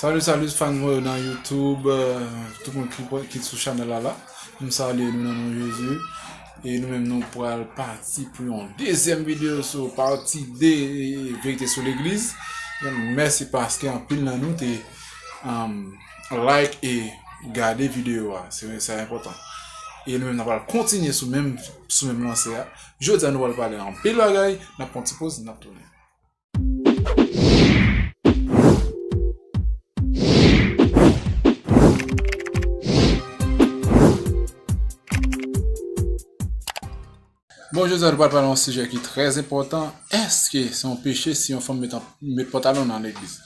Salut fans moi dans YouTube, tout le monde qui est sur le channel là. Nous saluons nous dans le nom de Jésus. Et nous-mêmes nous pourrons partir pour une deuxième vidéo sur partie des vérités sur l'église. Merci parce qu'en pile dans nous, like et garder vidéo, c'est important. Et nous-mêmes nous allons continuer sur même lancé. Je dis à nous allons parler en pile bagaille, nous allons pause, nous allons tourner. Bon, je vais parler d'un sujet qui est très important. Est-ce que c'est un péché si on femme met pantalon dans l'église?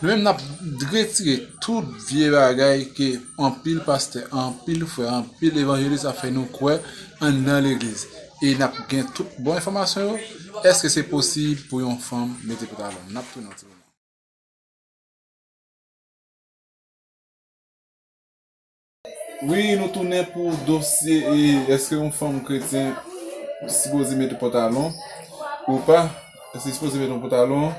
Nous-mêmes, nous avons retiré toute vieille bagaille que en pile pasteur, en pile frère, en pile évangéliste a fait nous croire dans l'église. Et nous avons gagné toute bonne information. Est-ce que c'est possible pour une femme mettre pantalon? Nous avons tout notre. Oui, nous tournons pour dossier. Est-ce qu'une femme chrétienne supposé mettre un pantalon ou pas? Est-ce que supposé mettre un pantalon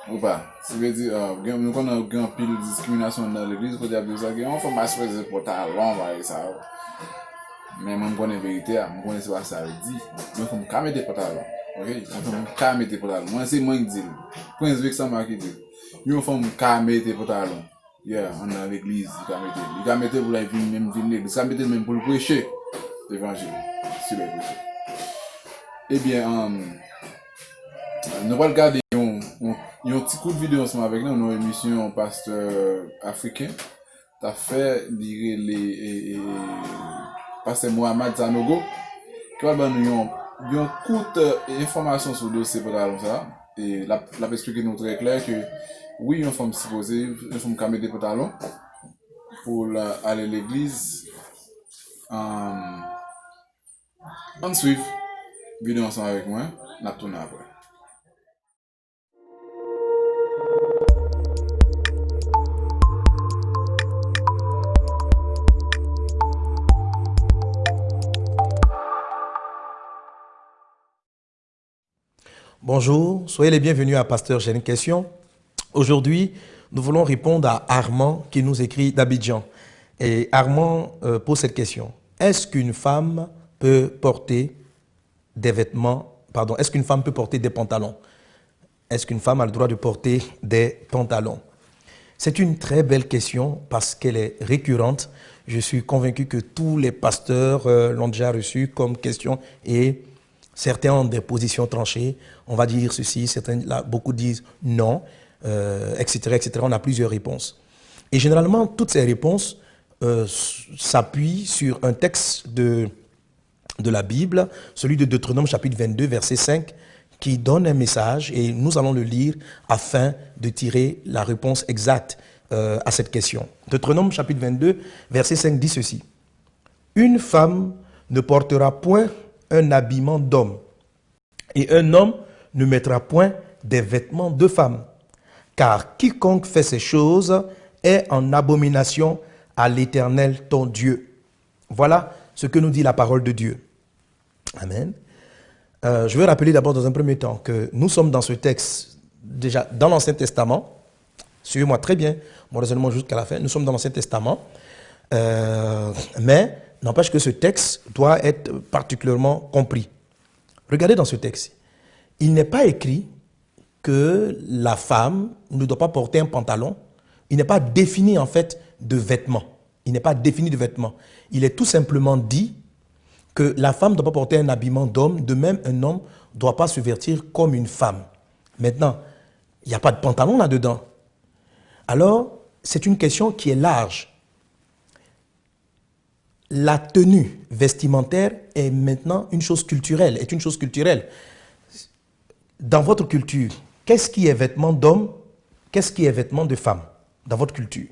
ou pas? Ça veut dire, nous avons une pile de discrimination dans l'église, qu'on dit à ça, on fait ma supposé un pantalon, ça. Mais moi, je connais la vérité, je connais pas ça veut dire. Donc, on peut mettre des pantalons. Ok? On peut mettre des pantalons. Moi, c'est moi qui dis. Prince Vic, ça m'a dit. Nous, on peut mettre des pantalons. Yeah, on est dans l'église, il peut mettre pour la vie, même l'église, il peut mettre même pour le prêcher l'évangile. Eh bien, nous allons regarder un petit coup de vidéo ensemble avec nous, une émission pasteur africain. Tu as fait lire les pasteur Mohamed Zanogo, qui va nous une courte information sur le dossier pour ça. Et la expliquer nous très clair que oui, une femme supposée, une femme qui a mis des pantalons pour aller à l'église. On suit vidéo ensemble avec moi, on tourne après. Bonjour, soyez les bienvenus à Pasteur J'ai une question. Aujourd'hui, nous voulons répondre à Armand qui nous écrit d'Abidjan. Et Armand pose cette question. Est-ce qu'une femme peut porter des vêtements, est-ce qu'une femme peut porter des pantalons? Est-ce qu'une femme a le droit de porter des pantalons? C'est une très belle question parce qu'elle est récurrente. Je suis convaincu que tous les pasteurs l'ont déjà reçue comme question et certains ont des positions tranchées. On va dire ceci, beaucoup disent non, etc., etc. On a plusieurs réponses. Et généralement, toutes ces réponses s'appuient sur un texte de la Bible, celui de Deutéronome chapitre 22, verset 5, qui donne un message et nous allons le lire afin de tirer la réponse exacte à cette question. Deutéronome chapitre 22, verset 5 dit ceci. Une femme ne portera point un habillement d'homme et un homme ne mettra point des vêtements de femme, car quiconque fait ces choses est en abomination à l'Éternel ton Dieu. Voilà ce que nous dit la parole de Dieu. Amen. Je vais rappeler d'abord dans un premier temps que nous sommes dans ce texte déjà dans l'Ancien Testament. Suivez-moi très bien mon raisonnement jusqu'à la fin. Nous sommes dans l'Ancien Testament. Mais n'empêche que ce texte doit être particulièrement compris. Regardez dans ce texte. Il n'est pas écrit que la femme ne doit pas porter un pantalon. Il n'est pas défini en fait de vêtements. Il n'est pas défini de vêtements. Il est tout simplement dit que la femme ne doit pas porter un habillement d'homme. De même, un homme ne doit pas se vêtir comme une femme. Maintenant, il n'y a pas de pantalon là-dedans. Alors, c'est une question qui est large. La tenue vestimentaire est maintenant une chose culturelle, Dans votre culture, qu'est-ce qui est vêtement d'homme? Qu'est-ce qui est vêtement de femme dans votre culture?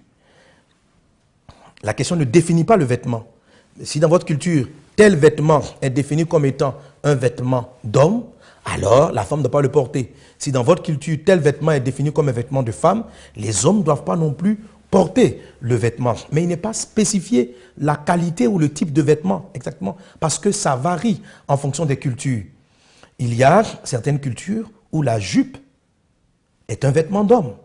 La question ne définit pas le vêtement. Si dans votre culture, tel vêtement est défini comme étant un vêtement d'homme, alors la femme ne doit pas le porter. Si dans votre culture, tel vêtement est défini comme un vêtement de femme, les hommes ne doivent pas non plus porter le vêtement. Mais il n'est pas spécifié la qualité ou le type de vêtement exactement, parce que ça varie en fonction des cultures. Il y a certaines cultures où la jupe est un vêtement d'homme.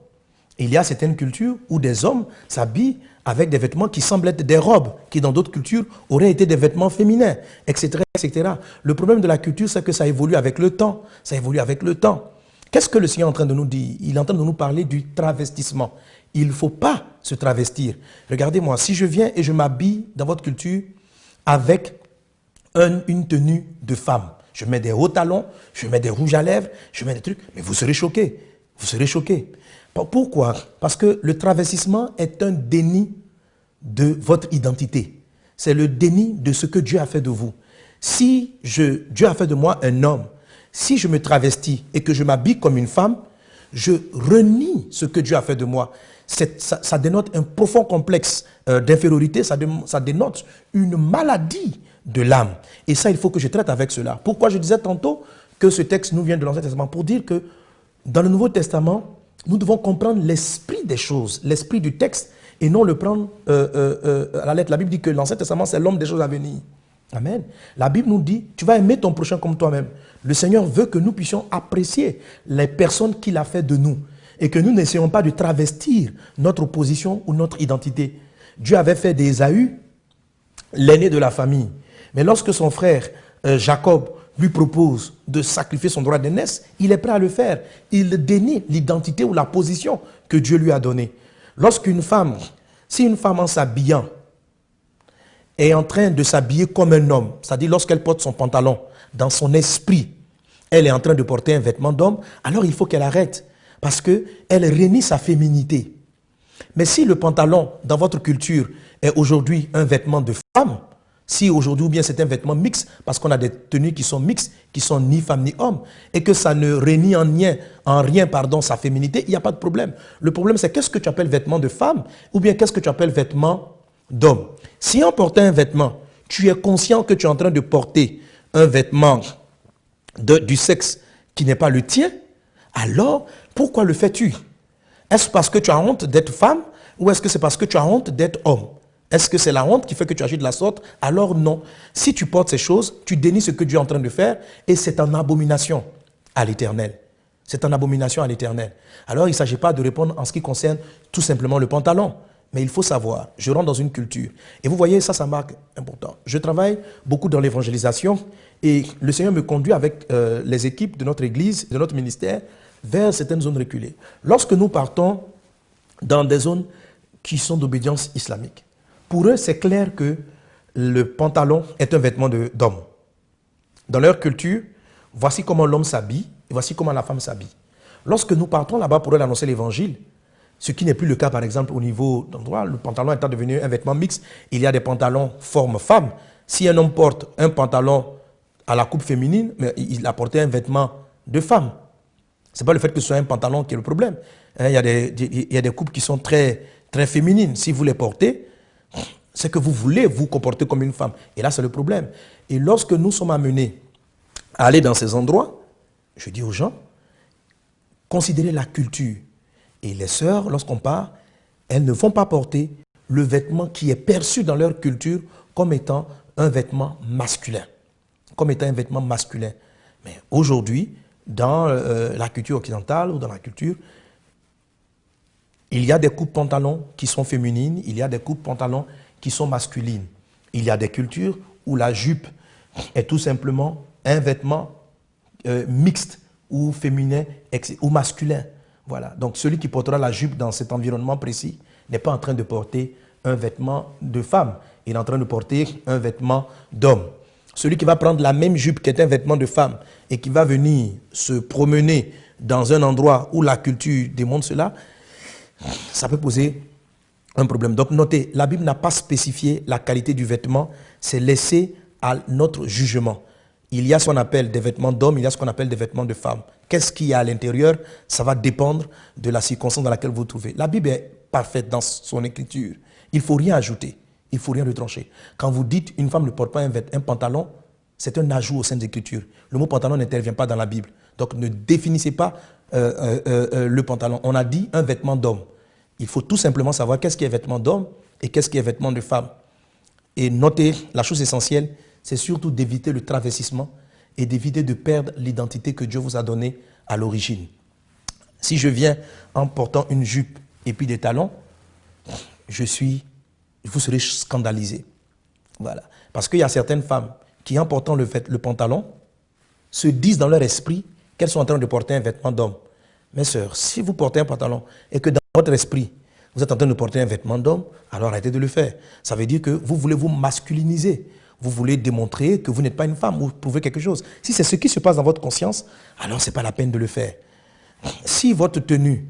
Il y a certaines cultures où des hommes s'habillent avec des vêtements qui semblent être des robes, qui dans d'autres cultures auraient été des vêtements féminins, etc., etc. Le problème de la culture, c'est que ça évolue avec le temps. Ça évolue avec le temps. Qu'est-ce que le Seigneur est en train de nous dire? Il est en train de nous parler du travestissement. Il ne faut pas se travestir. Regardez-moi, si je viens et je m'habille dans votre culture avec une tenue de femme, je mets des hauts talons, je mets des rouges à lèvres, je mets des trucs, mais vous serez choqués. Vous serez choqués. Pourquoi? Parce que le travestissement est un déni de votre identité. C'est le déni de ce que Dieu a fait de vous. Si Dieu a fait de moi un homme, si je me travestis et que je m'habille comme une femme, je renie ce que Dieu a fait de moi. Ça dénote un profond complexe d'infériorité, ça dénote une maladie de l'âme. Et ça, il faut que je traite avec cela. Pourquoi je disais tantôt que ce texte nous vient de l'Ancien Testament? Pour dire que dans le Nouveau Testament, nous devons comprendre l'esprit des choses, l'esprit du texte, et non le prendre à la lettre. La Bible dit que l'Ancien Testament, c'est l'homme des choses à venir. Amen. La Bible nous dit, tu vas aimer ton prochain comme toi-même. Le Seigneur veut que nous puissions apprécier les personnes qu'il a fait de nous et que nous n'essayons pas de travestir notre position ou notre identité. Dieu avait fait d'Ésaü l'aîné de la famille. Mais lorsque son frère Jacob lui propose de sacrifier son droit d'aînesse, il est prêt à le faire. Il dénie l'identité ou la position que Dieu lui a donnée. Lorsqu'une femme, si une femme en s'habillant est en train de s'habiller comme un homme, c'est-à-dire lorsqu'elle porte son pantalon, dans son esprit, elle est en train de porter un vêtement d'homme, alors il faut qu'elle arrête, parce qu'elle renie sa féminité. Mais si le pantalon, dans votre culture, est aujourd'hui un vêtement de femme, si aujourd'hui ou bien c'est un vêtement mixte, parce qu'on a des tenues qui sont mixtes, qui sont ni femme ni homme, et que ça ne renie en rien sa féminité, il n'y a pas de problème. Le problème c'est qu'est-ce que tu appelles vêtement de femme, ou bien qu'est-ce que tu appelles vêtement d'homme. Si en portant un vêtement, tu es conscient que tu es en train de porter un vêtement du sexe qui n'est pas le tien, alors pourquoi le fais-tu? Est-ce parce que tu as honte d'être femme, ou est-ce que c'est parce que tu as honte d'être homme? Est-ce que c'est la honte qui fait que tu agis de la sorte? Alors non. Si tu portes ces choses, tu dénies ce que Dieu est en train de faire et c'est en abomination à l'Éternel. C'est en abomination à l'Éternel. Alors il ne s'agit pas de répondre en ce qui concerne tout simplement le pantalon. Mais il faut savoir, je rentre dans une culture. Et vous voyez, ça marque important. Je travaille beaucoup dans l'évangélisation et le Seigneur me conduit avec les équipes de notre église, de notre ministère, vers certaines zones reculées. Lorsque nous partons dans des zones qui sont d'obédience islamique, pour eux, c'est clair que le pantalon est un vêtement d'homme. Dans leur culture, voici comment l'homme s'habille et voici comment la femme s'habille. Lorsque nous partons là-bas pour leur annoncer l'évangile, ce qui n'est plus le cas par exemple au niveau d'endroit, le pantalon étant devenu un vêtement mixte, il y a des pantalons forme femme. Si un homme porte un pantalon à la coupe féminine, mais il a porté un vêtement de femme. Ce n'est pas le fait que ce soit un pantalon qui est le problème. Il y a des coupes qui sont très, très féminines. Si vous les portez, c'est que vous voulez vous comporter comme une femme. Et là, c'est le problème. Et lorsque nous sommes amenés à aller dans ces endroits, je dis aux gens, considérez la culture. Et les sœurs, lorsqu'on part, elles ne vont pas porter le vêtement qui est perçu dans leur culture comme étant un vêtement masculin. Comme étant un vêtement masculin. Mais aujourd'hui, dans la culture occidentale ou dans la culture, il y a des coupes pantalons qui sont féminines, il y a des coupes pantalons qui sont masculines. Il y a des cultures où la jupe est tout simplement un vêtement mixte ou féminin ou masculin. Voilà. Donc celui qui portera la jupe dans cet environnement précis n'est pas en train de porter un vêtement de femme, il est en train de porter un vêtement d'homme. Celui qui va prendre la même jupe qui est un vêtement de femme et qui va venir se promener dans un endroit où la culture démontre cela, ça peut poser un problème. Donc notez, la Bible n'a pas spécifié la qualité du vêtement, c'est laissé à notre jugement. Il y a ce qu'on appelle des vêtements d'hommes, il y a ce qu'on appelle des vêtements de femmes. Qu'est-ce qu'il y a à l'intérieur? Ça va dépendre de la circonstance dans laquelle vous vous trouvez. La Bible est parfaite dans son écriture. Il ne faut rien ajouter, il ne faut rien retrancher. Quand vous dites une femme ne porte pas un pantalon, c'est un ajout au sein des Écritures. Le mot pantalon n'intervient pas dans la Bible. Donc ne définissez pas le pantalon. On a dit un vêtement d'homme. Il faut tout simplement savoir qu'est-ce qui est vêtement d'homme et qu'est-ce qui est vêtement de femme. Et notez, la chose essentielle, c'est surtout d'éviter le travestissement et d'éviter de perdre l'identité que Dieu vous a donnée à l'origine. Si je viens en portant une jupe et puis des talons, vous serez scandalisé. Voilà. Parce qu'il y a certaines femmes qui, en portant le pantalon, se disent dans leur esprit qu'elles sont en train de porter un vêtement d'homme. Mes sœurs, si vous portez un pantalon et que dans votre esprit, vous êtes en train de porter un vêtement d'homme, alors arrêtez de le faire. Ça veut dire que vous voulez vous masculiniser. Vous voulez démontrer que vous n'êtes pas une femme ou prouver quelque chose. Si c'est ce qui se passe dans votre conscience, alors ce n'est pas la peine de le faire. Si votre tenue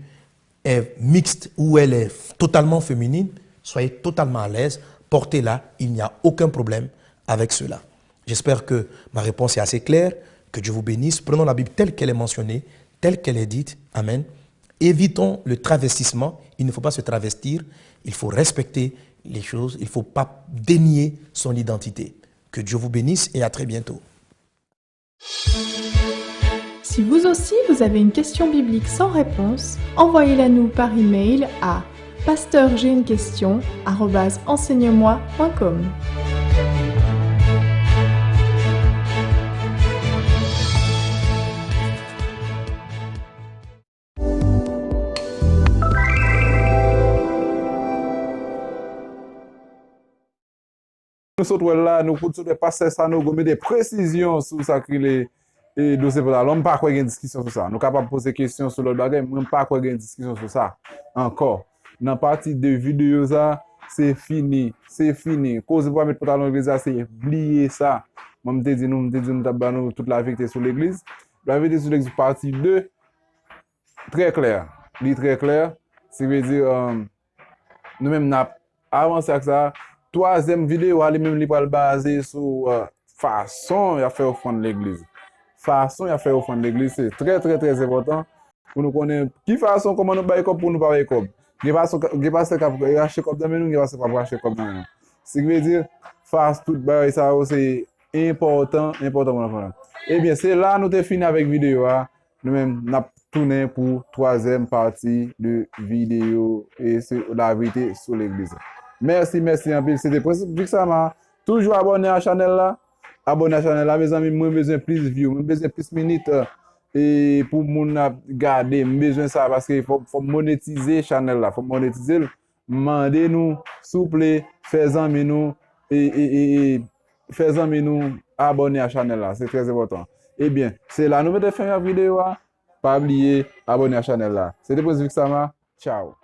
est mixte ou elle est totalement féminine, soyez totalement à l'aise, portez-la, il n'y a aucun problème avec cela. J'espère que ma réponse est assez claire, que Dieu vous bénisse. Prenons la Bible telle qu'elle est mentionnée, telle qu'elle est dite. Amen. Évitons le travestissement. Il ne faut pas se travestir. Il faut respecter les choses. Il ne faut pas dénier son identité. Que Dieu vous bénisse et à très bientôt. Si vous aussi vous avez une question biblique sans réponse, envoyez-la nous par email à pasteurj'ainequestion@enseigne-moi.com. Nous sommes là, nous pouvons passer ça, nous avons des précisions sur ça qui est dossier pour l'homme. Pas quoi une discussion sur ça. Nous sommes capables de poser des questions sur l'autre bagage, mais pas quoi une discussion sur ça. Encore. Dans la partie de vidéo, ça, c'est fini. C'est fini. Cause pour mettre pantalon l'église, c'est oublier ça. Moi, je te dis, nous toute la vérité sur l'église. La vérité sur l'église, partie 2, très clair. Il est très clair. Ça veut dire, nous-mêmes, nous avons avancé avec ça. Troisième vidéo, elle même li pral basé sur façon de faire offrande l'église. Façon de faire offrande l'église, c'est très très très important pour nous connaître qui façon comment nous bailler comme pour nous pas bailler comme. Il pas ce cap acheter comme dans nous, il pas pas acheter comme dans nous. Ce qui veut dire face tout bailler ça c'est important pour nous. Eh bien, c'est là nous t'ai fini avec vidéo nous même n'a tourné pour troisième partie de vidéo et sur la vérité sur l'église. Merci en pile. C'était Principe Vixama. Toujours abonné à la chaîne là. Abonné à la chaîne là, mes amis. Moi, besoin plus de views. Moi, besoin plus de minutes. Et pour mon garder, besoin de ça parce qu'il faut monétiser la chaîne là. Il faut monétiser. Mandez-nous, s'il vous plaît, faites-en nous et faites-en nous abonner à la chaîne là. C'est très important. Eh bien, c'est la nouvelle fin de la vidéo. Pas oublier, abonner à la chaîne là. C'était Principe Vixama. Ciao.